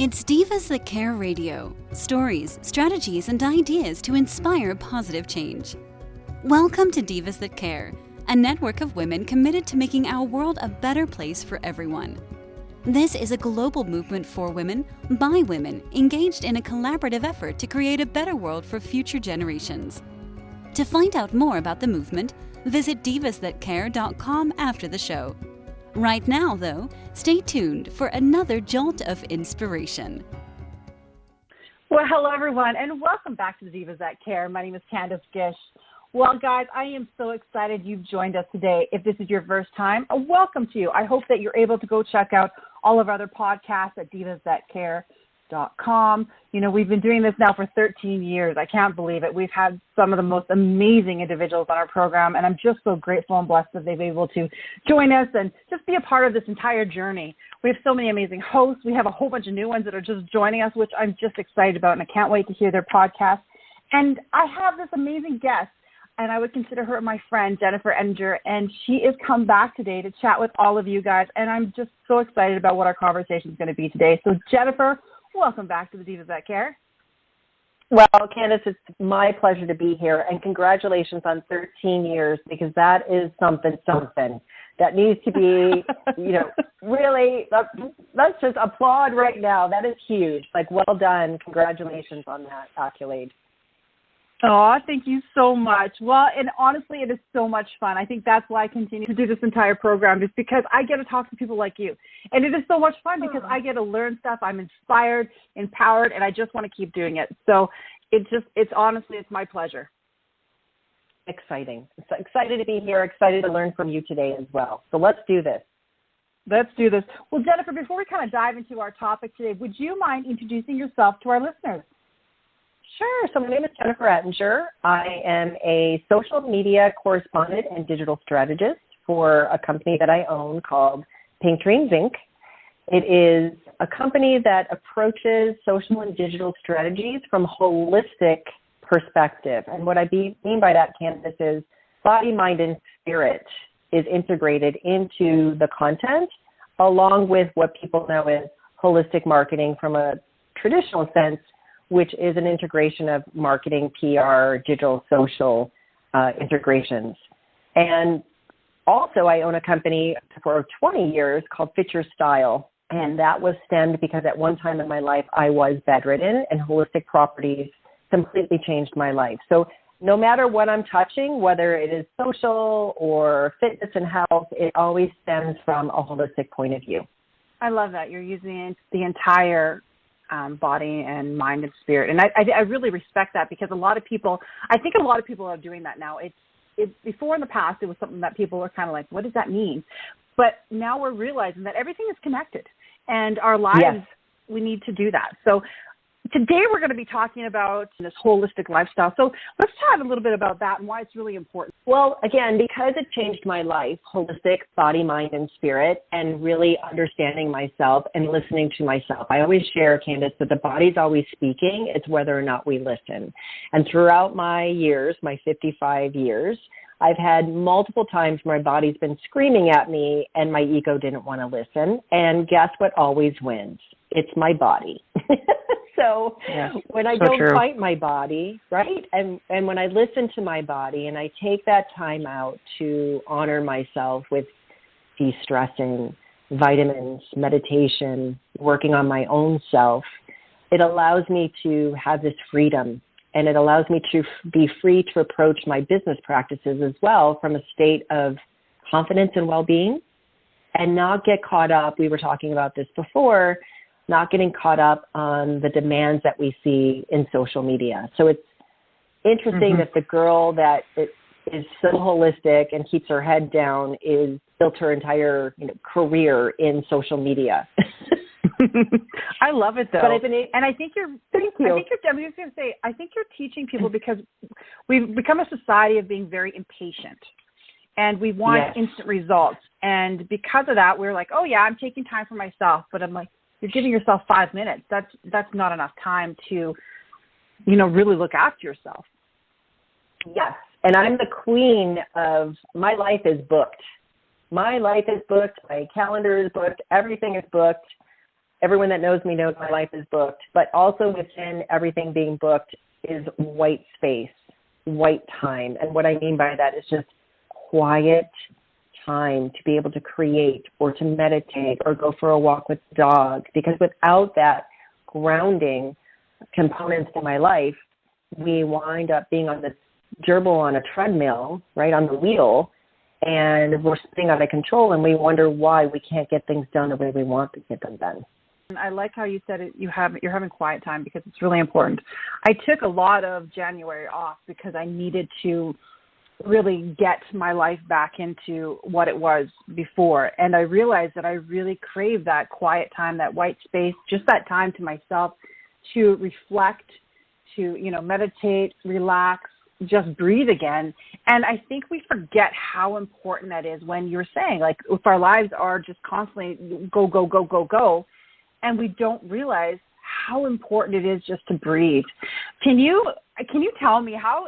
It's Divas That Care Radio. Stories, strategies, and ideas to inspire positive change. Welcome to Divas That Care, a network of women committed to making our world a better place for everyone. This is a global movement for women, by women, engaged in a collaborative effort to create a better world for future generations. To find out more about the movement, visit divasthatcare.com after the show. Right now, though, stay tuned for another jolt of inspiration. Well, hello, everyone, and welcome back to the Divas That Care. My name is Candace Gish. Well, guys, I am so excited you've joined us today. If this is your first time, welcome to you. I hope that you're able to go check out all of our other podcasts at divasthatcare.com. You know, we've been doing this now for 13 years. I can't believe it. We've had some of the most amazing individuals on our program, and I'm just so grateful and blessed that they've been able to join us and just be a part of this entire journey. We have so many amazing hosts. We have a whole bunch of new ones that are just joining us, which I'm just excited about, and I can't wait to hear their podcast. And I have this amazing guest, and I would consider her my friend, Jennifer Edinger, and she has come back today to chat with all of you guys, and I'm just so excited about what our conversation is going to be today. So, Jennifer, welcome back to the Divas That Care. Well, Candace, it's my pleasure to be here, and congratulations on 13 years, because that is something that needs to be, really, let's just applaud right now. That is huge. Like, well done. Congratulations on that accolade. Oh, thank you so much. Well, and honestly, it is so much fun. I think that's why I continue to do this entire program, just because I get to talk to people like you. And it is so much fun because I get to learn stuff. I'm inspired, empowered, and I just want to keep doing it. So it's my pleasure. Exciting. So excited to be here, excited to learn from you today as well. So let's do this. Let's do this. Well, Jennifer, before we kind of dive into our topic today, would you mind introducing yourself to our listeners? Sure. So my name is Jennifer Edinger. I am a social media correspondent and digital strategist for a company that I own called Pink Dreams Inc. It is a company that approaches social and digital strategies from a holistic perspective. And what I mean by that, Candace, is body, mind, and spirit is integrated into the content, along with what people know as holistic marketing from a traditional sense, which is an integration of marketing, PR, digital, social integrations. And also I own a company for 20 years called Fit Your Style. And that was stemmed because at one time in my life, I was bedridden, and holistic properties completely changed my life. So no matter what I'm touching, whether it is social or fitness and health, it always stems from a holistic point of view. I love that. You're using the entire body and mind and spirit. And I really respect that, because I think a lot of people are doing that now. It's before in the past, it was something that people were kind of like, what does that mean? But now we're realizing that everything is connected, and our lives, yes, we need to do that. So today we're going to be talking about this holistic lifestyle. So let's chat a little bit about that and why it's really important. Well, again, because it changed my life, holistic body, mind, and spirit, and really understanding myself and listening to myself. I always share, Candace, that the body's always speaking. It's whether or not we listen. And throughout my years, my 55 years, I've had multiple times where my body's been screaming at me and my ego didn't want to listen. And guess what always wins? It's my body. So when I don't fight my body, right, and when I listen to my body and I take that time out to honor myself with de-stressing, vitamins, meditation, working on my own self, it allows me to have this freedom, and it allows me to be free to approach my business practices as well from a state of confidence and well-being, and not get caught up. We were talking about this before, not getting caught up on the demands that we see in social media. So it's interesting that the girl that is so holistic and keeps her head down is built her entire career in social media. I love it, though. But I think you're teaching people, because we've become a society of being very impatient, and we want instant results. And because of that, we're like, oh yeah, I'm taking time for myself. But I'm like, you're giving yourself 5 minutes. That's not enough time to, really look after yourself. Yes. And I'm the queen of, my life is booked. My life is booked. My calendar is booked. Everything is booked. everyone that knows me knows my life is booked, but also within everything being booked is white space, white time. And what I mean by that is just quiet time to be able to create or to meditate or go for a walk with the dog. Because without that grounding components in my life, we wind up being on the gerbil on a treadmill, right, on the wheel, and we're spinning out of control, and we wonder why we can't get things done the way we want to get them done. I like how you said it. You're having quiet time because it's really important. I took a lot of January off because I needed to really get my life back into what it was before. And I realized that I really crave that quiet time, that white space, just that time to myself to reflect, to, meditate, relax, just breathe again. And I think we forget how important that is when you're saying, like, if our lives are just constantly go, go, go, go, go, and we don't realize how important it is just to breathe. Can you tell me how,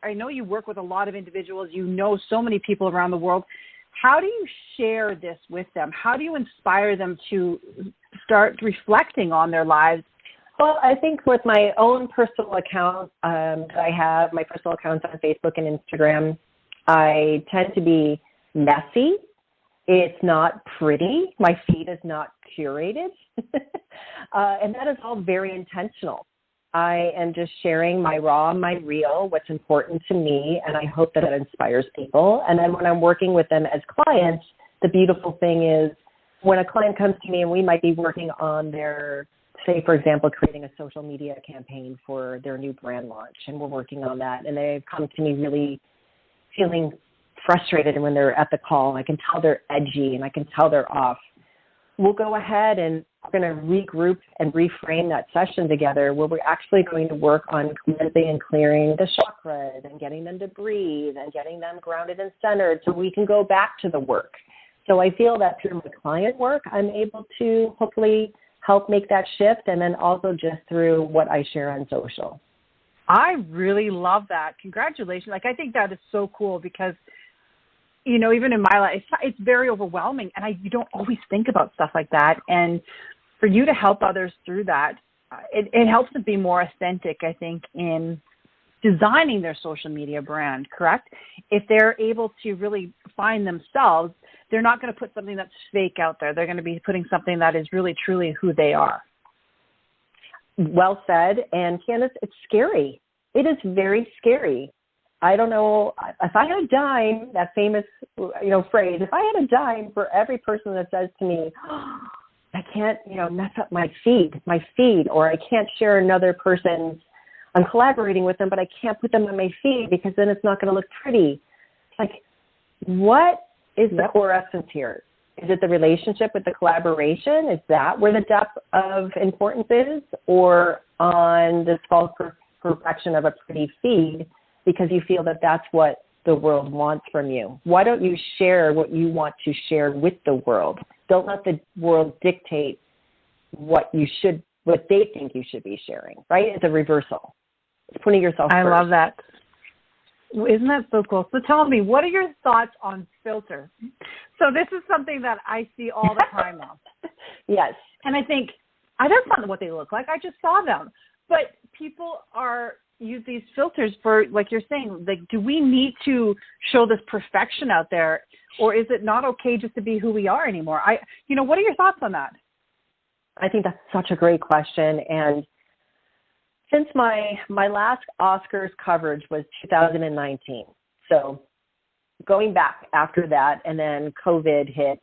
I know you work with a lot of individuals, you know so many people around the world. How do you share this with them? How do you inspire them to start reflecting on their lives? Well, I think with my own personal account that I have, my personal accounts on Facebook and Instagram, I tend to be messy. It's not pretty. My feed is not curated. And that is all very intentional. I am just sharing my raw, my real, what's important to me, and I hope that it inspires people. And then when I'm working with them as clients, the beautiful thing is when a client comes to me and we might be working on their, say, for example, creating a social media campaign for their new brand launch, and we're working on that, and they've come to me really feeling frustrated, and when they're at the call, I can tell they're edgy and I can tell they're off. We'll go ahead and we're going to regroup and reframe that session together where we're actually going to work on cleansing and clearing the chakras and getting them to breathe and getting them grounded and centered so we can go back to the work. So I feel that through my client work, I'm able to hopefully help make that shift, and then also just through what I share on social. I really love that. Congratulations. I think that is so cool because, even in my life, it's very overwhelming, and you don't always think about stuff like that. And for you to help others through that, it helps them be more authentic, I think, in designing their social media brand, correct? If they're able to really find themselves, they're not going to put something that's fake out there. They're going to be putting something that is really, truly who they are. Well said. And Candace, it's scary. It is very scary. I don't know, if I had a dime, that famous, phrase, if I had a dime for every person that says to me, I can't, mess up my feed, or I can't share another person's, I'm collaborating with them, but I can't put them on my feed because then it's not going to look pretty. It's like, what is the core essence here? Is it the relationship with the collaboration? Is that where the depth of importance is? Or on this false perfection of a pretty feed because you feel that that's what the world wants from you? Why don't you share what you want to share with the world? Don't let the world dictate what they think you should be sharing, right? It's a reversal. It's putting yourself first. I love that. Isn't that so cool? So tell me, what are your thoughts on filters? So this is something that I see all the time now. Yes. And I think, that's not what they look like. I just saw them. But people use these filters for, like you're saying, like, do we need to show this perfection out there? Or is it not okay just to be who we are anymore? What are your thoughts on that? I think that's such a great question. And since my last Oscars coverage was 2019, so going back after that, and then COVID hit,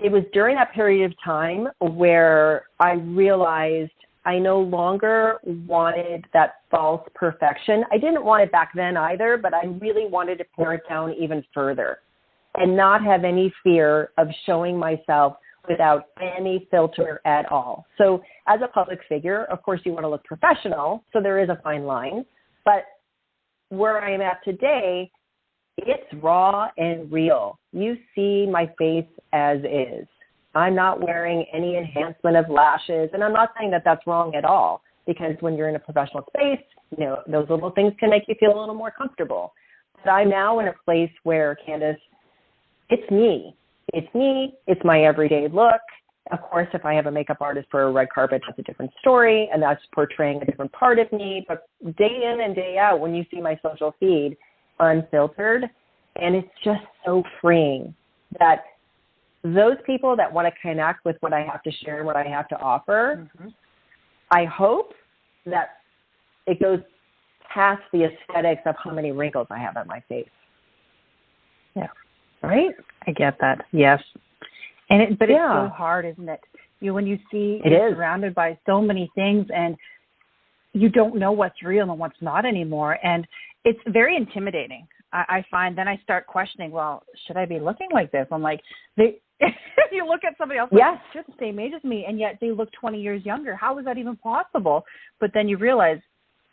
it was during that period of time where I realized I no longer wanted that false perfection. I didn't want it back then either, but I really wanted to pare it down even further and not have any fear of showing myself without any filter at all. So as a public figure, of course, you want to look professional, so there is a fine line. But where I am at today, it's raw and real. You see my face as is. I'm not wearing any enhancement of lashes, and I'm not saying that that's wrong at all, because when you're in a professional space, those little things can make you feel a little more comfortable. But I'm now in a place where, Candace, it's me. It's me. It's my everyday look. Of course, if I have a makeup artist for a red carpet, that's a different story, and that's portraying a different part of me. But day in and day out, when you see my social feed unfiltered, and it's just so freeing that those people that want to connect with what I have to share and what I have to offer, I hope that it goes past the aesthetics of how many wrinkles I have on my face. Yeah. Right? I get that. Yes. And but it's so hard, isn't it? When you see you're surrounded by so many things and you don't know what's real and what's not anymore. And it's very intimidating. I find then I start questioning, well, should I be looking like this? I'm like, you look at somebody else, like, just the same age as me, and yet they look 20 years younger. How is that even possible? But then you realize,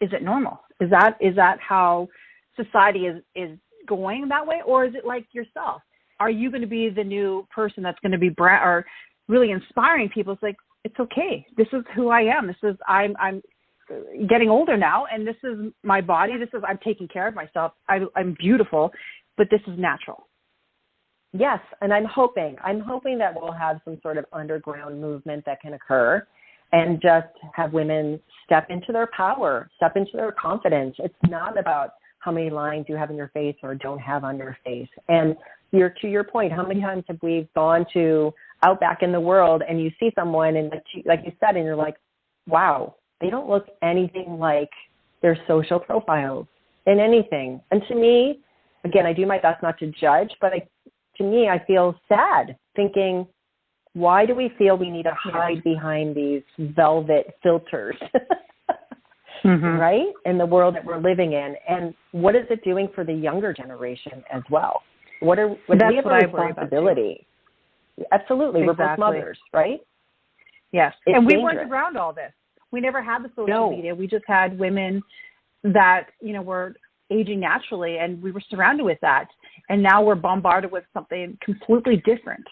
is it normal? Is that how society is going that way? Or is it like yourself? Are you going to be the new person that's going to be or really inspiring people? It's like, it's okay. This is who I am. I'm getting older now, and this is my body. I'm taking care of myself. I'm beautiful, but this is natural. Yes, and I'm hoping that we'll have some sort of underground movement that can occur and just have women step into their power, step into their confidence. It's not about how many lines you have in your face or don't have on your face. And to your point, how many times have we gone out back in the world and you see someone and like you said, and you're like, wow, they don't look anything like their social profiles in anything. And to me, again, I do my best not to judge, but to me, I feel sad thinking, why do we feel we need to hide behind these velvet filters, right, in the world that we're living in? And what is it doing for the younger generation as well? We have a responsibility. Absolutely. Exactly. We're both mothers, right? Yes. And we weren't around all this. We never had the social media. We just had women that, were aging naturally, and we were surrounded with that. And now we're bombarded with something completely different.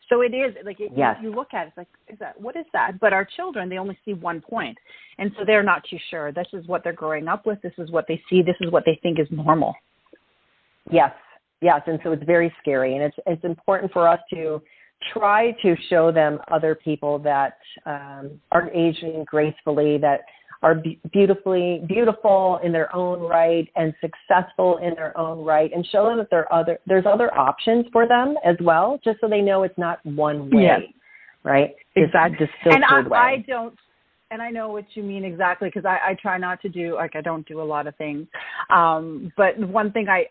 So it is like you look at it, it's like, what is that? But our children, they only see one point. And so they're not too sure. This is what they're growing up with. This is what they see. This is what they think is normal. Yes. And so it's very scary. And it's important for us to try to show them other people that are aging gracefully, that are beautiful in their own right and successful in their own right, and show them that there's other options for them as well, just so they know it's not one way, right? Exactly. And I don't. And I know what you mean exactly, because I try not to do, I don't do a lot of things. But one thing I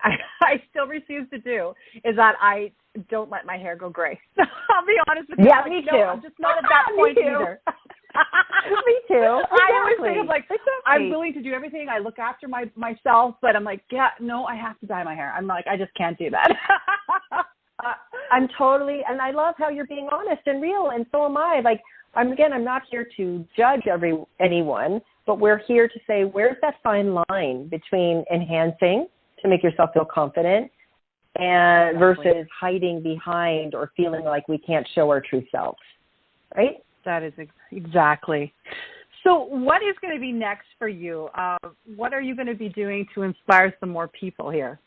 still refuse to do is that I don't let my hair go gray. I'll be honest with you. Yeah, me too. I'm just not at that point either. Me too. Exactly. I always think I'm willing to do everything. I look after myself, but I'm like, I have to dye my hair. I'm like, I just can't do that. I'm totally, and I love how you're being honest and real, and so am I. I'm not here to judge anyone, but we're here to say, where's that fine line between enhancing to make yourself feel confident and versus hiding behind or feeling like we can't show our true selves, right? That is exactly. So what is going to be next for you? What are you going to be doing to inspire some more people here?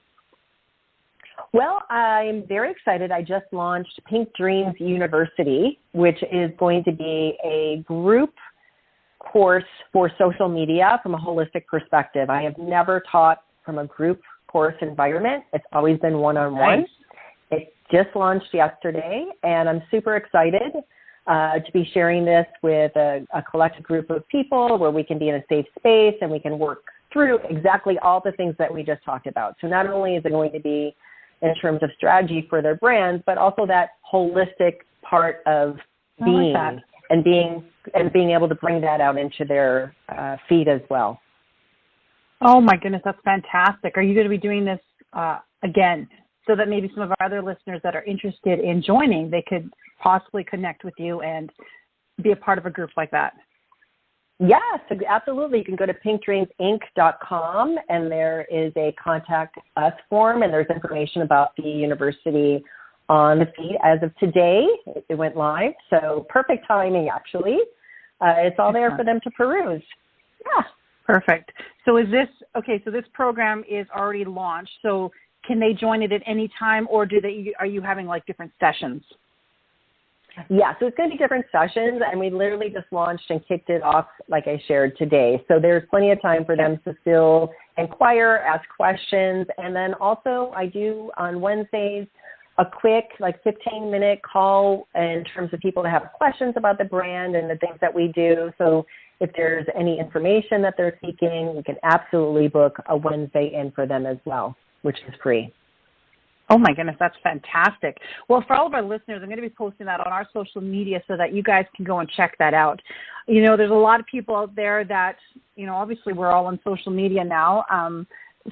Well, I'm very excited. I just launched Pink Dreams University, which is going to be a group course for social media from a holistic perspective. I have never taught from a group course environment. It's always been one-on-one. Nice. It just launched yesterday, and I'm super excited to be sharing this with a collective group of people where we can be in a safe space and we can work through exactly all the things that we just talked about. So not only is it going to be in terms of strategy for their brands, but also that holistic part of being and being able to bring that out into their feed as well. Oh my goodness, that's fantastic. Are you going to be doing this again, so that maybe some of our other listeners that are interested in joining, they could possibly connect with you and be a part of a group like that? Yes, absolutely. You can go to pinkdreamsinc.com, and there is a contact us form, and there's information about the university on the feed as of today. It went live, so perfect timing, actually. It's all there for them to peruse. Yeah. Perfect. So so this program is already launched, so can they join it at any time, or are you having different sessions? Yeah, so it's going to be different sessions, and we literally just launched and kicked it off, like I shared today. So there's plenty of time for them to still inquire, ask questions, and then also I do on Wednesdays a quick, 15-minute call in terms of people that have questions about the brand and the things that we do. So if there's any information that they're seeking, we can absolutely book a Wednesday in for them as well, which is free. Oh, my goodness, that's fantastic. Well, for all of our listeners, I'm going to be posting that on our social media so that you guys can go and check that out. There's a lot of people out there that, obviously we're all on social media now.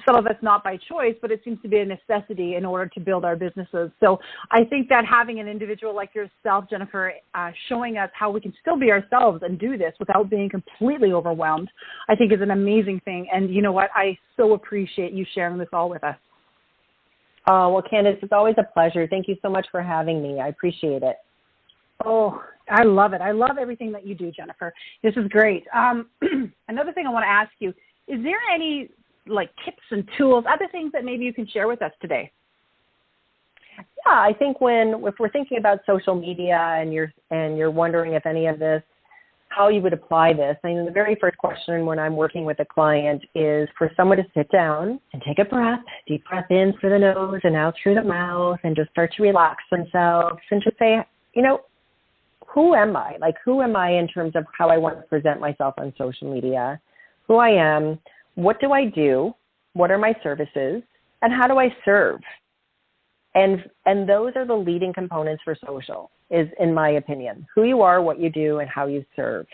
Some of us not by choice, but it seems to be a necessity in order to build our businesses. So I think that having an individual like yourself, Jennifer, showing us how we can still be ourselves and do this without being completely overwhelmed, I think is an amazing thing. And you know what? I so appreciate you sharing this all with us. Oh, well, Candace, it's always a pleasure. Thank you so much for having me. I appreciate it. Oh, I love it. I love everything that you do, Jennifer. This is great. Another thing I want to ask you, is there any tips and tools, other things that maybe you can share with us today? Yeah, I think if we're thinking about social media and you're wondering if any of this, how you would apply this, I mean, the very first question when I'm working with a client is for someone to sit down and take a breath, deep breath in through the nose and out through the mouth, and just start to relax themselves and just say, who am I? Who am I in terms of how I want to present myself on social media? Who I am? What do I do? What are my services? And how do I serve? And those are the leading components for social, is in my opinion, who you are, what you do, and how you serve.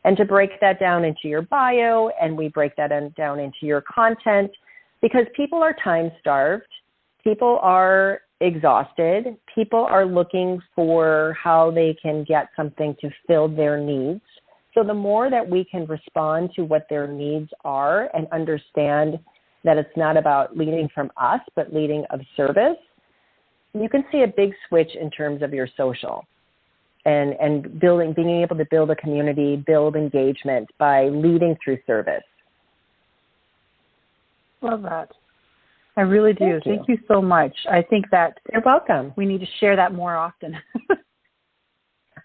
And to break that down into your bio, and we break that down into your content, because people are time-starved, people are exhausted, people are looking for how they can get something to fill their needs. So the more that we can respond to what their needs are and understand that it's not about leading from us, but leading of service, you can see a big switch in terms of your social and being able to build a community, build engagement by leading through service. Love that. I really do. Thank you so much. I think that you're welcome. We need to share that more often.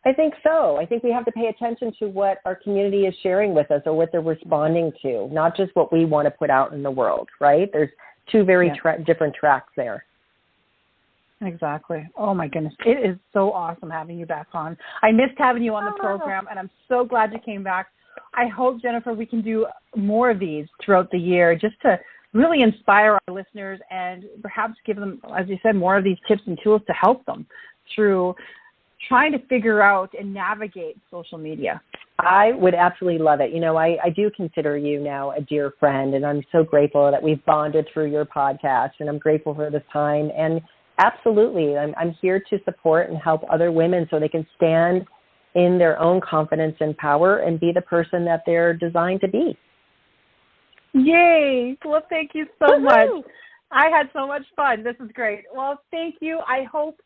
I think so. I think we have to pay attention to what our community is sharing with us or what they're responding to, not just what we want to put out in the world, right? There's two very different tracks there. Exactly. Oh, my goodness. It is so awesome having you back on. I missed having you on the program, and I'm so glad you came back. I hope, Jennifer, we can do more of these throughout the year just to really inspire our listeners and perhaps give them, as you said, more of these tips and tools to help them through trying to figure out and navigate social media. I would absolutely love it. I do consider you now a dear friend, and I'm so grateful that we've bonded through your podcast, and I'm grateful for this time. And absolutely, I'm here to support and help other women so they can stand in their own confidence and power and be the person that they're designed to be. Yay! Well, thank you so much. I had so much fun. This is great. Well, thank you. I hope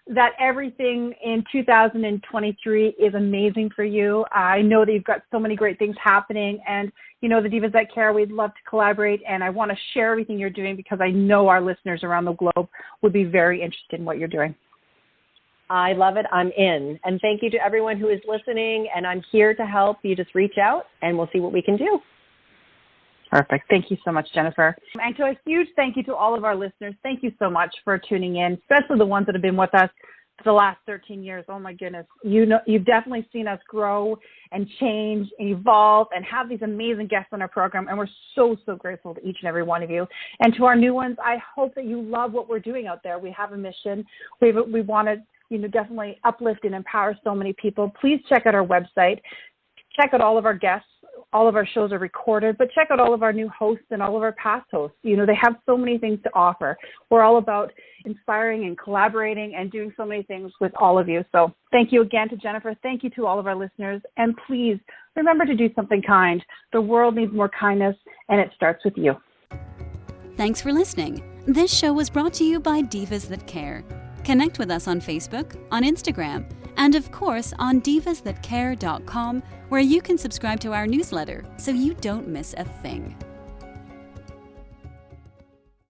that everything in 2023 is amazing for you. I know that you've got so many great things happening, and the Divas That Care, we'd love to collaborate, and I want to share everything you're doing because I know our listeners around the globe would be very interested in what you're doing. I love it. I'm in. And thank you to everyone who is listening, and I'm here to help. You just reach out, and we'll see what we can do. Perfect. Thank you so much, Jennifer. And to a huge thank you to all of our listeners. Thank you so much for tuning in, especially the ones that have been with us for the last 13 years. Oh, my goodness. You've definitely seen us grow and change and evolve and have these amazing guests on our program, and we're so, so grateful to each and every one of you. And to our new ones, I hope that you love what we're doing out there. We have a mission. We want to definitely uplift and empower so many people. Please check out our website. Check out all of our guests. All of our shows are recorded, but check out all of our new hosts and all of our past hosts. They have so many things to offer. We're all about inspiring and collaborating and doing so many things with all of you. So thank you again to Jennifer. Thank you to all of our listeners. And please remember to do something kind. The world needs more kindness, and it starts with you. Thanks for listening. This show was brought to you by Divas That Care. Connect with us on Facebook, on Instagram, and of course on divasthatcare.com, where you can subscribe to our newsletter so you don't miss a thing.